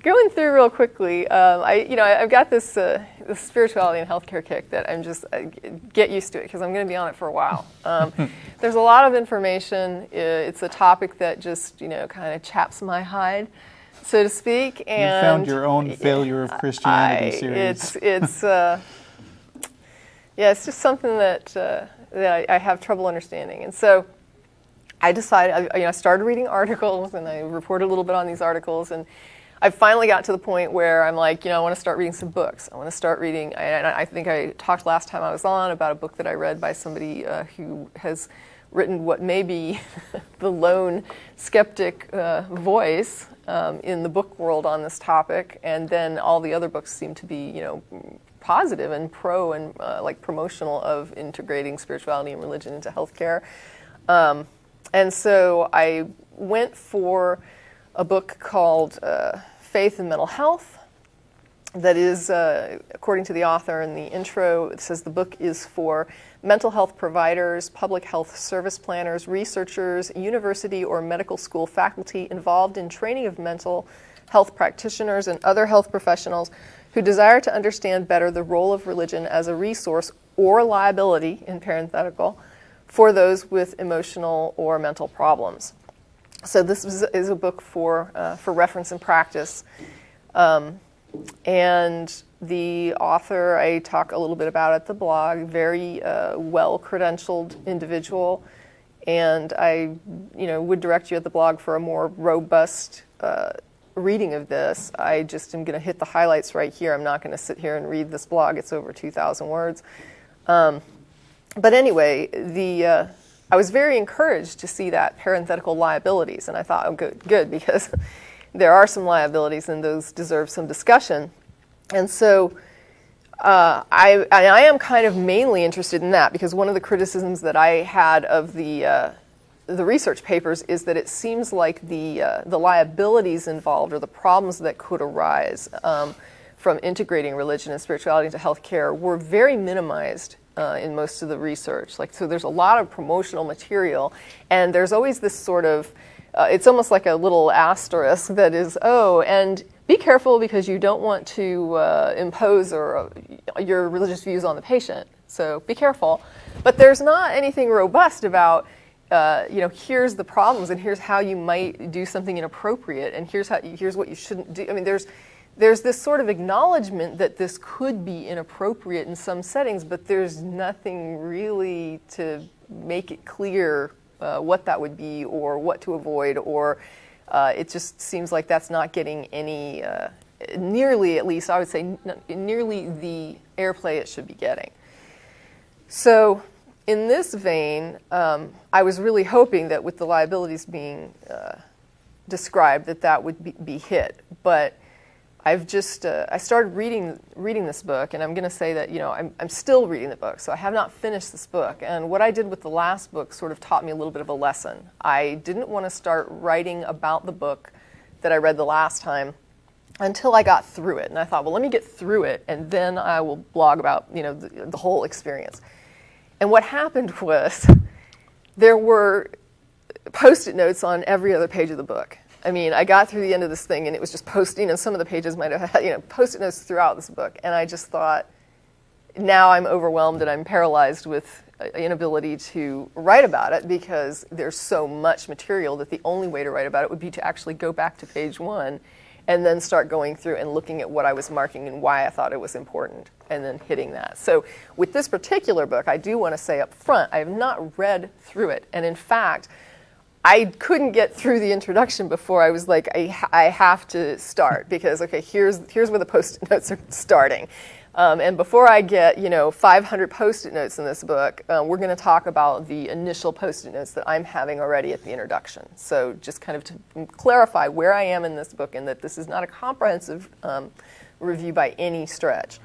going through real quickly, I've got this spirituality and healthcare kick that I'm just get used to it because I'm going to be on it for a while. There's a lot of information. It's a topic that just kind of chaps my hide, so to speak. And you found your own failure of Christianity series. It's just something that I have trouble understanding, and so I decided. I started reading articles, and I reported a little bit on these articles, and I finally got to the point where I'm like, I want to start reading some books. I want to start reading. I think I talked last time I was on about a book that I read by somebody who has written what may be the lone skeptic voice in the book world on this topic, and then all the other books seem to be, positive and pro and promotional of integrating spirituality and religion into healthcare. And so I went for a book called Faith and Mental Health that is, according to the author in the intro, it says the book is for mental health providers, public health service planners, researchers, university or medical school faculty involved in training of mental health practitioners and other health professionals who desire to understand better the role of religion as a resource or liability, in parenthetical, for those with emotional or mental problems. So this is a book for reference and practice. And the author, I talk a little bit about at the blog, very well-credentialed individual. And I would direct you at the blog for a more robust reading of this. I just am going to hit the highlights right here. I'm not going to sit here and read this blog. It's over 2,000 words. But anyway, I was very encouraged to see that parenthetical liabilities, and I thought, oh, good, because there are some liabilities and those deserve some discussion. And so I am kind of mainly interested in that because one of the criticisms that I had of the research papers is that it seems like the liabilities involved or the problems that could arise from integrating religion and spirituality into healthcare were very minimized in most of the research. So there's a lot of promotional material, and there's always this sort of, it's almost like a little asterisk that is, and be careful because you don't want to impose your religious views on the patient. So be careful. But there's not anything robust about, here's the problems and here's how you might do something inappropriate and here's what you shouldn't do. I mean, there's this sort of acknowledgement that this could be inappropriate in some settings, but there's nothing really to make it clear what that would be or what to avoid, or it just seems like that's not getting any, nearly, at least I would say, nearly the airplay it should be getting. So in this vein, I was really hoping that with the liabilities being described that would be hit, but I've just, I started reading this book, and I'm going to say that, I'm still reading the book, so I have not finished this book. And what I did with the last book sort of taught me a little bit of a lesson. I didn't want to start writing about the book that I read the last time until I got through it. And I thought, well, let me get through it, and then I will blog about, the whole experience. And what happened was there were Post-it notes on every other page of the book. I mean, I got through the end of this thing, and it was just some of the pages might have had, Post-it notes throughout this book. And I just thought, now I'm overwhelmed and I'm paralyzed with inability to write about it because there's so much material that the only way to write about it would be to actually go back to page 1 and then start going through and looking at what I was marking and why I thought it was important and then hitting that. So with this particular book, I do want to say up front, I have not read through it. And in fact, I couldn't get through the introduction before I was like, I have to start because, okay, here's where the Post-it notes are starting. And before I get, 500 Post-it notes in this book, we're going to talk about the initial Post-it notes that I'm having already at the introduction. So just kind of to clarify where I am in this book and that this is not a comprehensive review by any stretch.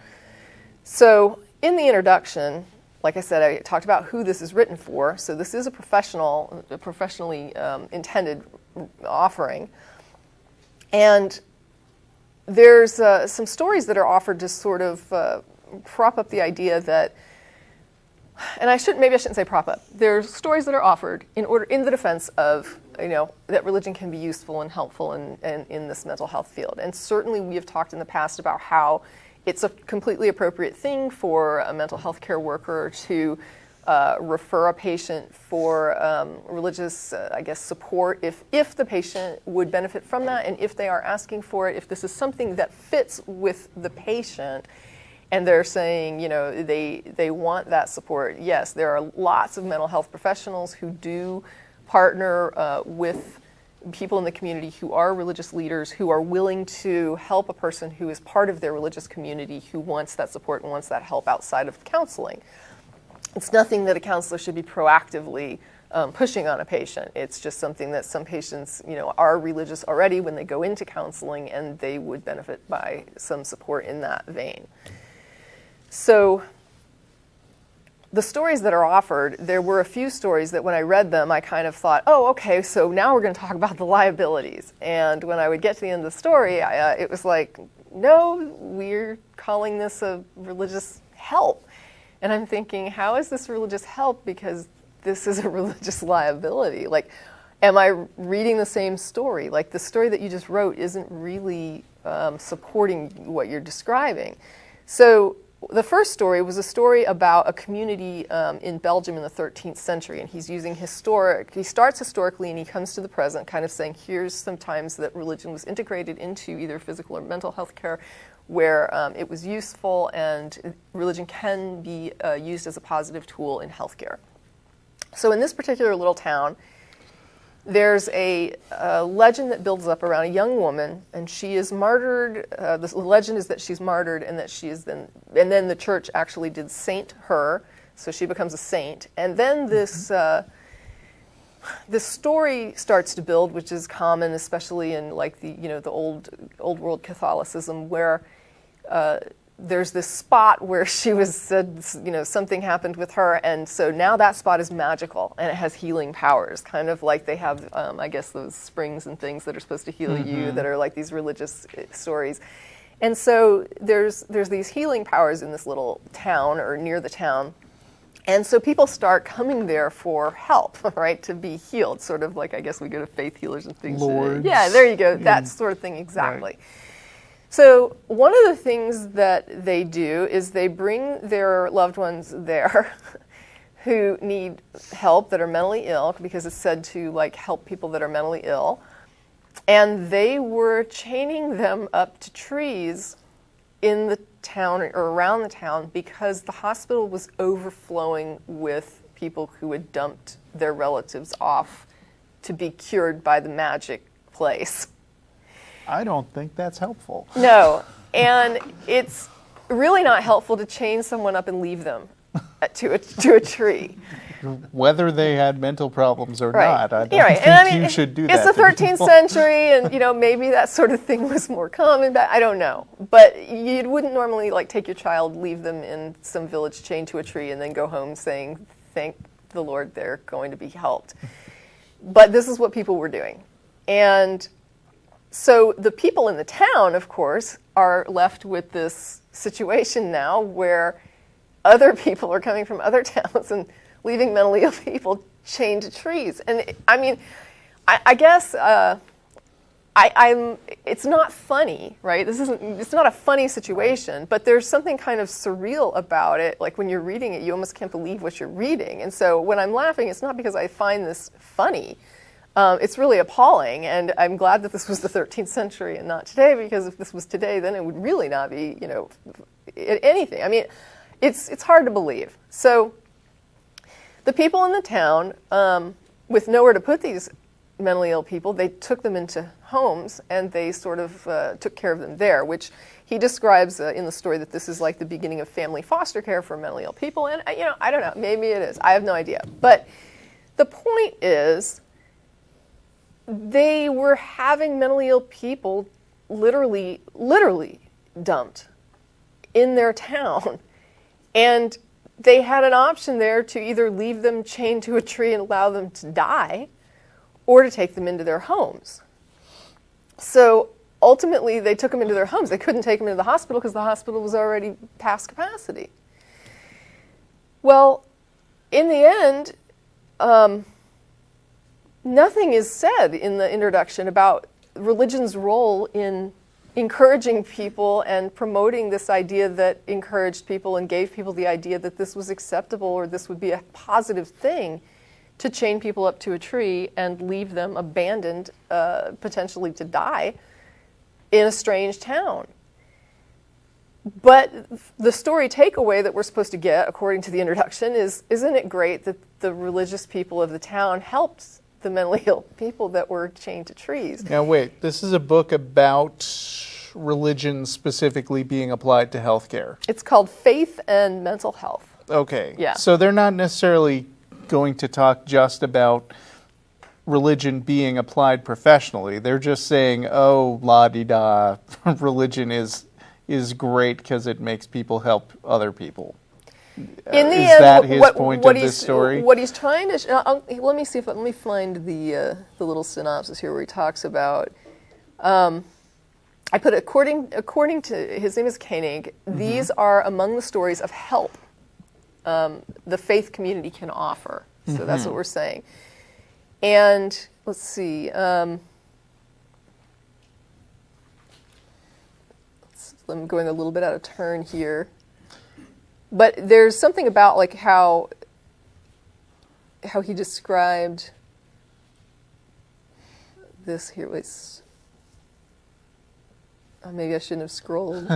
So in the introduction, like I said, I talked about who this is written for. So this is a professionally intended offering. And there's some stories that are offered to sort of prop up the idea that, and maybe I shouldn't say prop up. There's stories that are offered in the defense of that religion can be useful and helpful in this mental health field. And certainly we have talked in the past about how it's a completely appropriate thing for a mental health care worker to refer a patient for religious, support if the patient would benefit from that, and if they are asking for it, if this is something that fits with the patient, and they're saying, they want that support. Yes, there are lots of mental health professionals who do partner with people in the community who are religious leaders, who are willing to help a person who is part of their religious community, who wants that support and wants that help outside of counseling. It's nothing that a counselor should be proactively pushing on a patient. It's just something that some patients, are religious already when they go into counseling, and they would benefit by some support in that vein. So the stories that are offered, there were a few stories that when I read them, I kind of thought, oh, okay, so now we're going to talk about the liabilities. And when I would get to the end of the story, it was like, no, we're calling this a religious help. And I'm thinking, how is this religious help? Because this is a religious liability. Like, am I reading the same story? Like, the story that you just wrote isn't really supporting what you're describing. So the first story was a story about a community in Belgium in the 13th century, and he's using he starts historically and he comes to the present, kind of saying, here's some times that religion was integrated into either physical or mental health care, where it was useful, and religion can be used as a positive tool in healthcare. So in this particular little town, there's a legend that builds up around a young woman, and she is martyred. The legend is that she's martyred, and that she is then the church actually did saint her, so she becomes a saint. And then this story starts to build, which is common, especially in like the old world Catholicism, where there's this spot where she was said, something happened with her, and so now that spot is magical and it has healing powers, kind of like they have, those springs and things that are supposed to heal you, that are like these religious stories. And so there's these healing powers in this little town or near the town. And so people start coming there for help, right, to be healed, sort of like, I guess we go to faith healers and things. Lords. Yeah, there you go, that sort of thing, exactly. Right. So one of the things that they do is they bring their loved ones there who need help, that are mentally ill, because it's said to like help people that are mentally ill. And they were chaining them up to trees in the town or around the town because the hospital was overflowing with people who had dumped their relatives off to be cured by the magic place. I don't think that's helpful. No, and it's really not helpful to chain someone up and leave them to a tree. Whether they had mental problems or right. not, I don't think you should do that. It's the 13th century, and maybe that sort of thing was more common, but I don't know. But you wouldn't normally like take your child, leave them in some village chained to a tree, and then go home saying, thank the Lord, they're going to be helped. But this is what people were doing. And so the people in the town, of course, are left with this situation now where other people are coming from other towns and leaving mentally ill people chained to trees. And I mean, I guess it's not funny, right? It's not a funny situation, but there's something kind of surreal about it. Like when you're reading it, you almost can't believe what you're reading. And so when I'm laughing, it's not because I find this funny. It's really appalling, and I'm glad that this was the 13th century and not today, because if this was today, then it would really not be, anything. I mean, it's hard to believe. So the people in the town, with nowhere to put these mentally ill people, they took them into homes, and they sort of took care of them there, which he describes in the story that this is like the beginning of family foster care for mentally ill people. And, I don't know, maybe it is. I have no idea. But the point is, they were having mentally ill people literally dumped in their town. And they had an option there to either leave them chained to a tree and allow them to die, or to take them into their homes. So ultimately, they took them into their homes. They couldn't take them into the hospital because the hospital was already past capacity. Well, in the end, nothing is said in the introduction about religion's role in encouraging people and promoting this idea that encouraged people and gave people the idea that this was acceptable or this would be a positive thing to chain people up to a tree and leave them abandoned, potentially to die, in a strange town. But the story takeaway that we're supposed to get, according to the introduction, is, isn't it great that the religious people of the town helped the mentally ill people that were chained to trees? Now wait, this is a book about religion specifically being applied to healthcare. It's called Faith and Mental Health. Okay. Yeah. So they're not necessarily going to talk just about religion being applied professionally. They're just saying, oh, la-di-da, religion is great because it makes people help other people. In the end, is that his point of this story? What he's trying to let me find the little synopsis here where he talks about. I put according to his name is Koenig. These are among the stories of help the faith community can offer. So that's what we're saying. And let's see. I'm going a little bit out of turn here. But there's something about like how he described this here. Maybe I shouldn't have scrolled.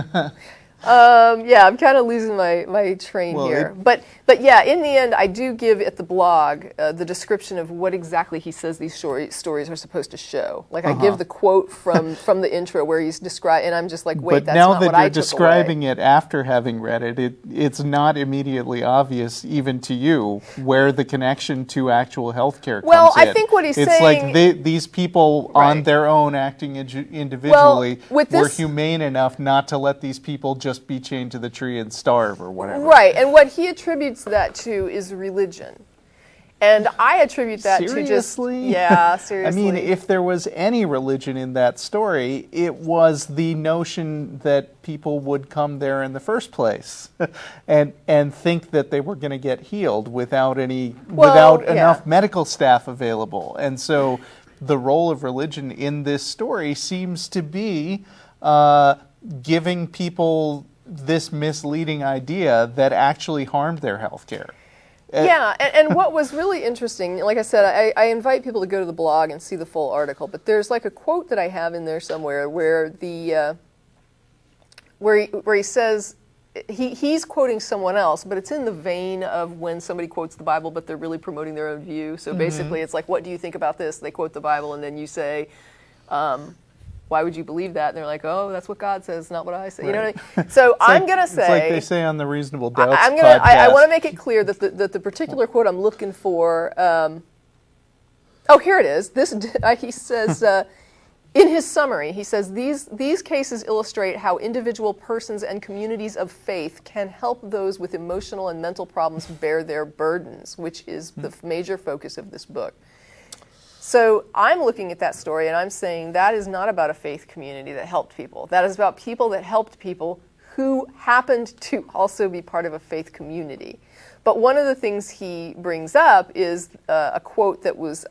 Yeah, I'm kind of losing my train here. But yeah, in the end, I do give at the blog the description of what exactly he says these stories are supposed to show. Like I give the quote from the intro where he's described, and I'm just like, wait, that's not what I took away. But now that you're describing it after having read it, it's not immediately obvious even to you where the connection to actual healthcare comes in. Well, I think what he's saying... It's like these people on their own acting individually were humane enough not to let these people just be chained to the tree and starve or whatever. Right, and what he attributes that to is religion. And I attribute that to just... Yeah, seriously. I mean, if there was any religion in that story, it was the notion that people would come there in the first place and think that they were going to get healed without enough medical staff available. And so the role of religion in this story seems to be giving people this misleading idea that actually harmed their health care. Yeah, and what was really interesting, like I said, I invite people to go to the blog and see the full article, but there's like a quote that I have in there somewhere where where he says, he's quoting someone else, but it's in the vein of when somebody quotes the Bible, but they're really promoting their own view. So basically it's like, what do you think about this? They quote the Bible, and then you say, why would you believe that? And they're like, oh, that's what God says, not what I say. Right. You know what I mean? So I'm going to say... It's like they say on the Reasonable Doubts podcast. I want to make it clear that the particular quote I'm looking for... here it is. He says, in his summary, he says, these cases illustrate how individual persons and communities of faith can help those with emotional and mental problems bear their burdens, which is the major focus of this book. So I'm looking at that story and I'm saying that is not about a faith community that helped people. That is about people that helped people who happened to also be part of a faith community. But one of the things he brings up is a quote that was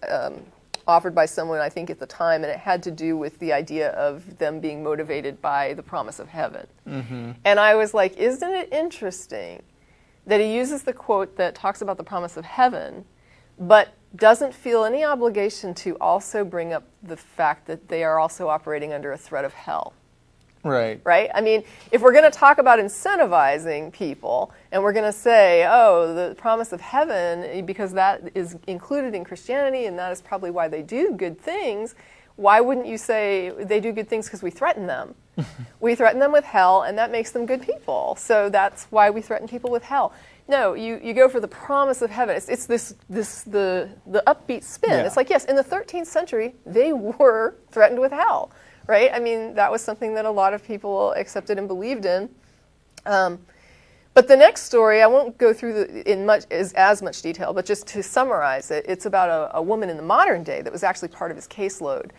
offered by someone, I think, at the time, and it had to do with the idea of them being motivated by the promise of heaven. And I was like, isn't it interesting that he uses the quote that talks about the promise of heaven, but doesn't feel any obligation to also bring up the fact that they are also operating under a threat of hell. Right. Right? I mean, if we're going to talk about incentivizing people, and we're going to say, oh, the promise of heaven, because that is included in Christianity, and that is probably why they do good things, why wouldn't you say they do good things because we threaten them? We threaten them with hell, and that makes them good people. So that's why we threaten people with hell. No, you go for the promise of heaven. It's the upbeat spin. Yeah. It's like, yes, in the 13th century, they were threatened with hell, right? I mean, that was something that a lot of people accepted and believed in. But the next story, I won't go through as much detail, but just to summarize it, it's about a woman in the modern day that was actually part of his caseload.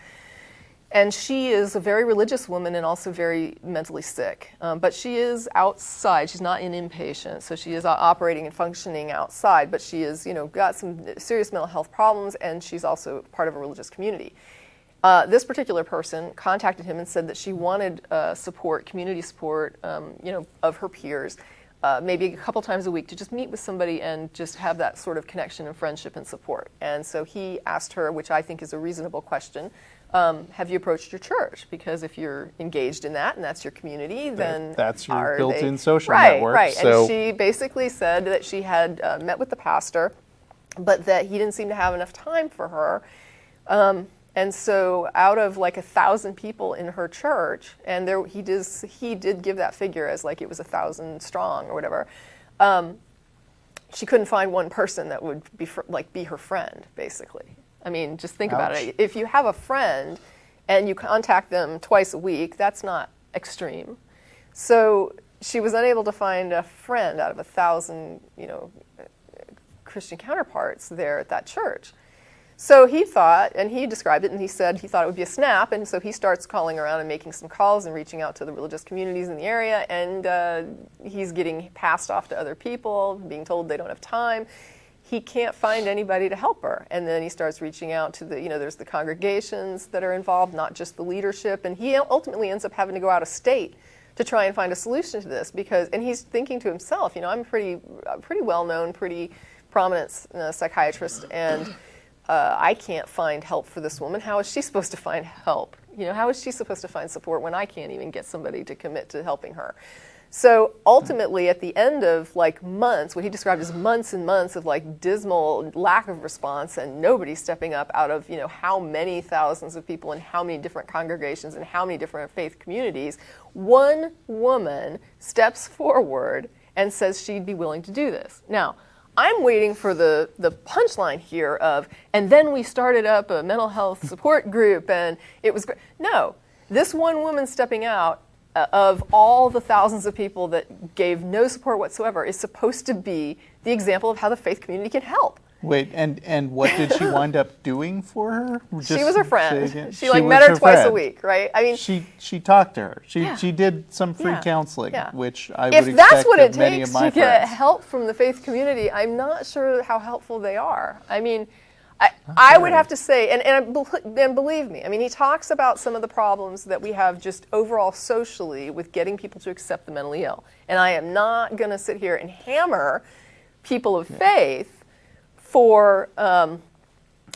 And she is a very religious woman and also very mentally sick. But she is outside. She's not an inpatient, so she is operating and functioning outside. But she is, got some serious mental health problems, and she's also part of a religious community. This particular person contacted him and said that she wanted support, community support, of her peers, maybe a couple times a week to just meet with somebody and just have that sort of connection and friendship and support. And so he asked her, which I think is a reasonable question, have you approached your church? Because if you're engaged in that and that's your community, then that's your built-in social right, network. Right, so. And she basically said that she had met with the pastor, but that he didn't seem to have enough time for her. And so out of like 1,000 people in her church, and he did give that figure as like it was 1,000 strong or whatever, she couldn't find one person that would be her friend, basically. I mean, just think about it. If you have a friend and you contact them twice a week, that's not extreme. So she was unable to find a friend out of 1,000, Christian counterparts there at that church. So he thought, and he described it, and he said he thought it would be a snap, and so he starts calling around and making some calls and reaching out to the religious communities in the area, and he's getting passed off to other people, being told they don't have time. He can't find anybody to help her, and then he starts reaching out to there's the congregations that are involved, not just the leadership, and he ultimately ends up having to go out of state to try and find a solution to this, and he's thinking to himself, I'm a pretty well-known, pretty prominent psychiatrist, and I can't find help for this woman. How is she supposed to find help? How is she supposed to find support when I can't even get somebody to commit to helping her? So ultimately, at the end of like months, what he described as months and months of like dismal lack of response and nobody stepping up out of how many thousands of people and how many different congregations and how many different faith communities, one woman steps forward and says she'd be willing to do this. Now, I'm waiting for the punchline here of, and then we started up a mental health support group and it was great. No, this one woman stepping out of all the thousands of people that gave no support whatsoever is supposed to be the example of how the faith community can help. Wait, and what did she wind up doing for her? She was her friend. She met her twice a week, right? I mean, she talked to her. She did some free counseling, which I would expect if that's what it many takes of my to get friends. help from the faith community, I'm not sure how helpful they are. I mean, I would have to say, and believe me, I mean, he talks about some of the problems that we have just overall socially with getting people to accept the mentally ill. And I am not going to sit here and hammer people of faith for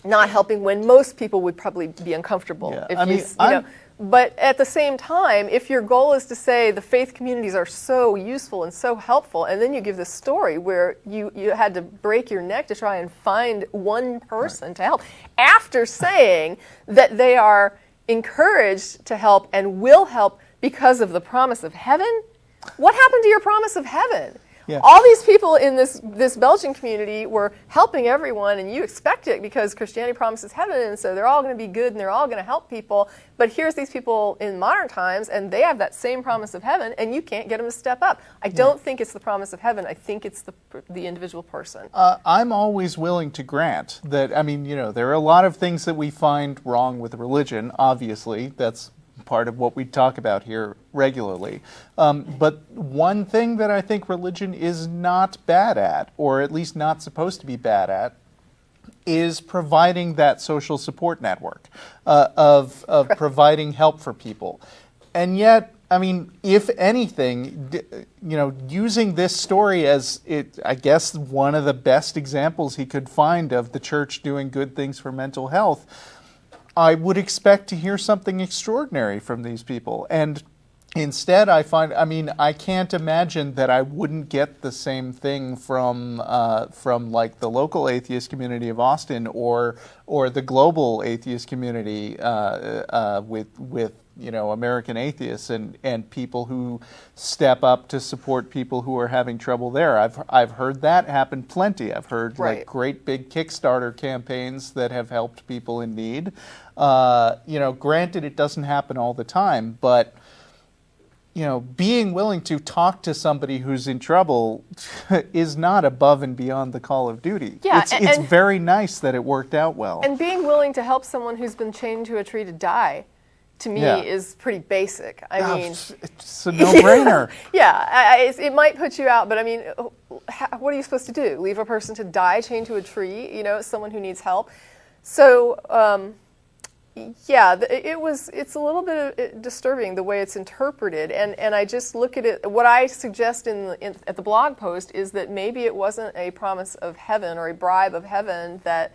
not helping when most people would probably be uncomfortable. Yeah. But at the same time, if your goal is to say the faith communities are so useful and so helpful, and then you give this story where you had to break your neck to try and find one person to help, after saying that they are encouraged to help and will help because of the promise of heaven, what happened to your promise of heaven? Yeah. All these people in this Belgian community were helping everyone, and you expect it because Christianity promises heaven, and so they're all going to be good and they're all going to help people. But here's these people in modern times, and they have that same promise of heaven, and you can't get them to step up. I don't think it's the promise of heaven. I think it's the individual person. I'm always willing to grant that, there are a lot of things that we find wrong with religion, obviously. That's part of what we talk about here regularly. But one thing that I think religion is not bad at, or at least not supposed to be bad at, is providing that social support network, of providing help for people. And yet, if anything, using this story as I guess one of the best examples he could find of the church doing good things for mental health, I would expect to hear something extraordinary from these people. And instead, I can't imagine that I wouldn't get the same thing from like the local Atheist Community of Austin or the global Atheist community with American atheists and people who step up to support people who are having trouble there. I've heard that happen plenty. I've heard like great big Kickstarter campaigns that have helped people in need. Granted, it doesn't happen all the time, but being willing to talk to somebody who's in trouble is not above and beyond the call of duty. Yeah, it's very nice that it worked out well. And being willing to help someone who's been chained to a tree to die to me Yeah. is pretty basic. I mean, it's a no-brainer. yeah, it might put you out, but I mean, what are you supposed to do? Leave a person to die chained to a tree? You know, someone who needs help. So, yeah, it's a little bit disturbing the way it's interpreted, and I just look at it. What I suggest at the blog post is that maybe it wasn't a promise of heaven or a bribe of heaven that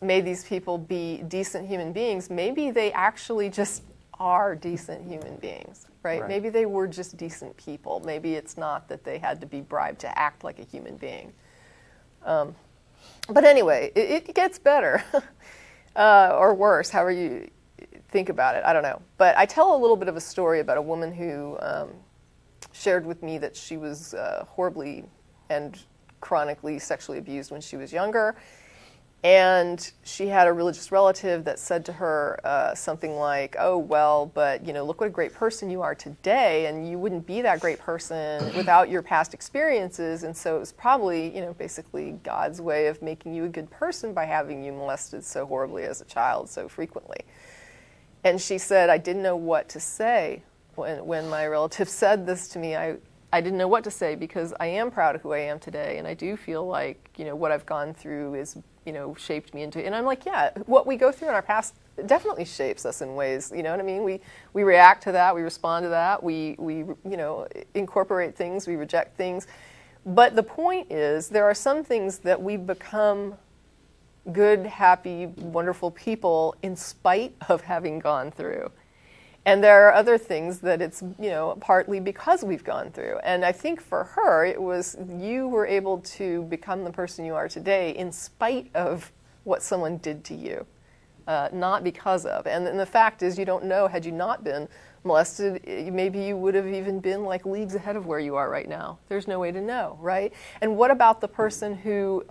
made these people be decent human beings. Maybe they actually just are decent human beings, right? Maybe they were just decent people. Maybe it's not that they had to be bribed to act like a human being. But anyway, it gets better. Or worse, however you think about it. I don't know. But I tell a little bit of a story about a woman who shared with me that she was horribly and chronically sexually abused when she was younger. And she had a religious relative that said to her something like, oh, well, but, you know, look what a great person you are today, and you wouldn't be that great person without your past experiences. And so it was probably, you know, basically God's way of making you a good person by having you molested so horribly as a child so frequently. And she said, I didn't know what to say. When my relative said this to me, I didn't know what to say, because I am proud of who I am today, and I do feel like, you know, what I've gone through is, you know, shaped me into, and I'm like, yeah, what we go through in our past definitely shapes us in ways, you know what I mean? We react to that, we respond to that, we you know, incorporate things, we reject things. But the point is, there are some things that we become good, happy, wonderful people in spite of having gone through. And there are other things that it's, you know, partly because we've gone through. And I think for her, it was you were able to become the person you are today in spite of what someone did to you, not because of. And the fact is, you don't know, had you not been molested, maybe you would have even been like leagues ahead of where you are right now. There's no way to know, right? And what about the person who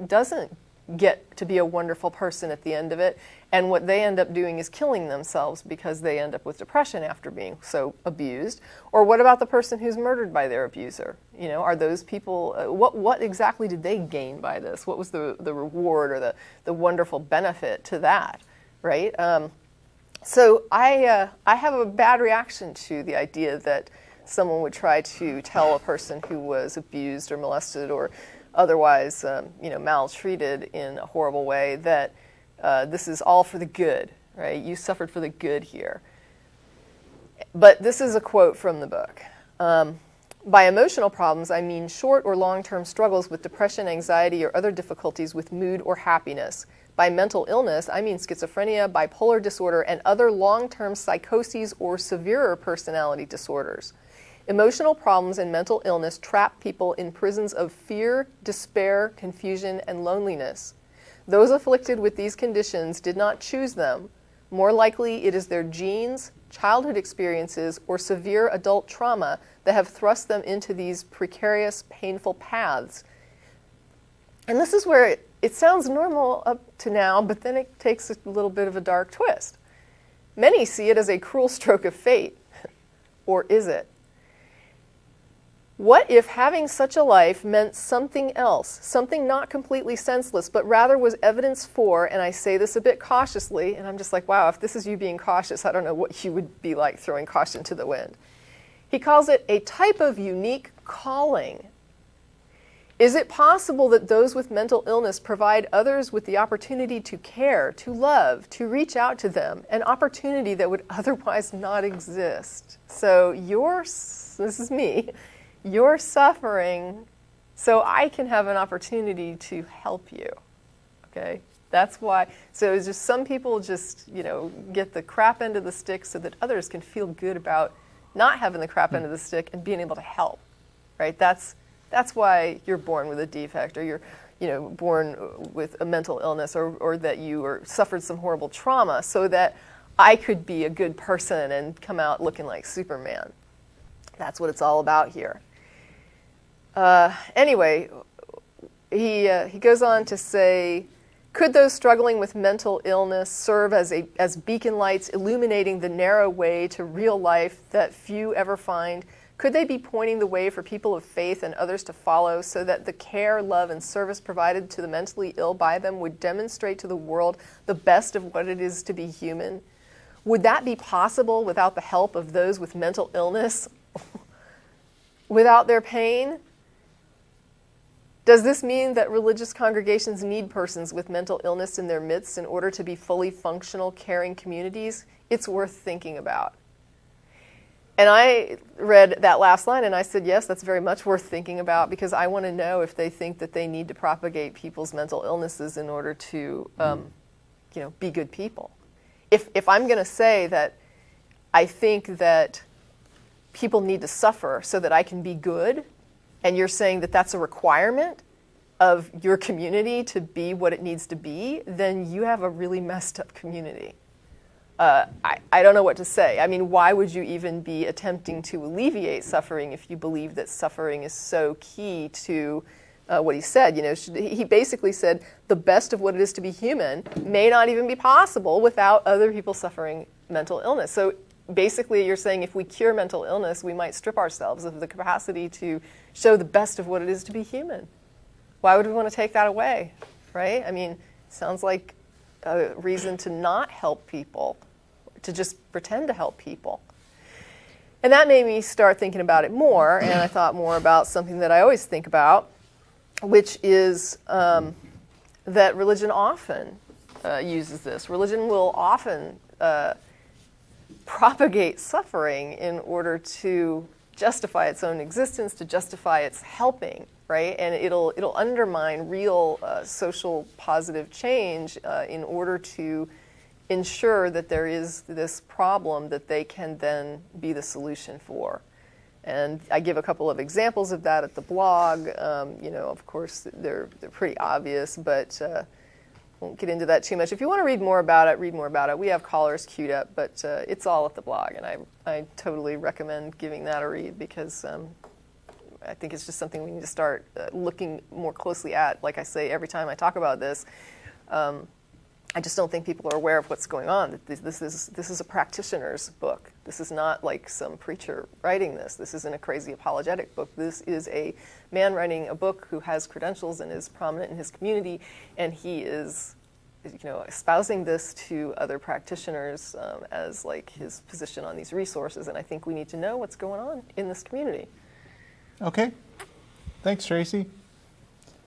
doesn't get to be a wonderful person at the end of it, and what they end up doing is killing themselves because they end up with depression after being so abused? Or what about the person who's murdered by their abuser? You know, are those people, what exactly did they gain by this? What was the reward or the wonderful benefit to that, right? So I have a bad reaction to the idea that someone would try to tell a person who was abused or molested or otherwise, you know, maltreated in a horrible way that this is all for the good, right? You suffered for the good here. But this is a quote from the book. By emotional problems, I mean short or long-term struggles with depression, anxiety, or other difficulties with mood or happiness. By mental illness, I mean schizophrenia, bipolar disorder, and other long-term psychoses or severer personality disorders. Emotional problems and mental illness trap people in prisons of fear, despair, confusion, and loneliness. Those afflicted with these conditions did not choose them. More likely, it is their genes, childhood experiences, or severe adult trauma that have thrust them into these precarious, painful paths. And this is where it sounds normal up to now, but then it takes a little bit of a dark twist. Many see it as a cruel stroke of fate. Or is it? What if having such a life meant something else, something not completely senseless, but rather was evidence for, and I say this a bit cautiously, and I'm just like, wow, if this is you being cautious, I don't know what you would be like throwing caution to the wind. He calls it a type of unique calling. Is it possible that those with mental illness provide others with the opportunity to care, to love, to reach out to them, an opportunity that would otherwise not exist? So this is me, you're suffering so I can have an opportunity to help you, okay? That's why, so it's just some people just, you know, get the crap end of the stick so that others can feel good about not having the crap end of the stick and being able to help, right? That's why you're born with a defect, or you're, you know, born with a mental illness, or that you suffered some horrible trauma, so that I could be a good person and come out looking like Superman. That's what it's all about here. Anyway, he goes on to say, could those struggling with mental illness serve as beacon lights illuminating the narrow way to real life that few ever find? Could they be pointing the way for people of faith and others to follow, so that the care, love, and service provided to the mentally ill by them would demonstrate to the world the best of what it is to be human? Would that be possible without the help of those with mental illness, without their pain? Does this mean that religious congregations need persons with mental illness in their midst in order to be fully functional, caring communities? It's worth thinking about. And I read that last line and I said, yes, that's very much worth thinking about, because I want to know if they think that they need to propagate people's mental illnesses in order to be good people. If I'm going to say that I think that people need to suffer so that I can be good, and you're saying that that's a requirement of your community to be what it needs to be, then you have a really messed up community. I don't know what to say. I mean, why would you even be attempting to alleviate suffering if you believe that suffering is so key to what he said? He basically said the best of what it is to be human may not even be possible without other people suffering mental illness. So basically you're saying if we cure mental illness, we might strip ourselves of the capacity to show the best of what it is to be human. Why would we want to take that away, right? I mean, it sounds like a reason to not help people, to just pretend to help people. And that made me start thinking about it more, and I thought more about something that I always think about, which is that religion often uses this. Religion will often propagate suffering in order to justify its own existence, to justify its helping, right? And it'll undermine real social positive change in order to ensure that there is this problem that they can then be the solution for. And I give a couple of examples of that at the blog. Of course, they're pretty obvious, but won't get into that too much. If you want to read more about it, read more about it. We have callers queued up, but it's all at the blog, and I totally recommend giving that a read, because I think it's just something we need to start looking more closely at. Like I say every time I talk about this, I just don't think people are aware of what's going on. This is a practitioner's book. This is not like some preacher writing this. This isn't a crazy apologetic book. This is a man writing a book who has credentials and is prominent in his community, and he is, espousing this to other practitioners as like his position on these resources. And I think we need to know what's going on in this community. Okay. Thanks, Tracie.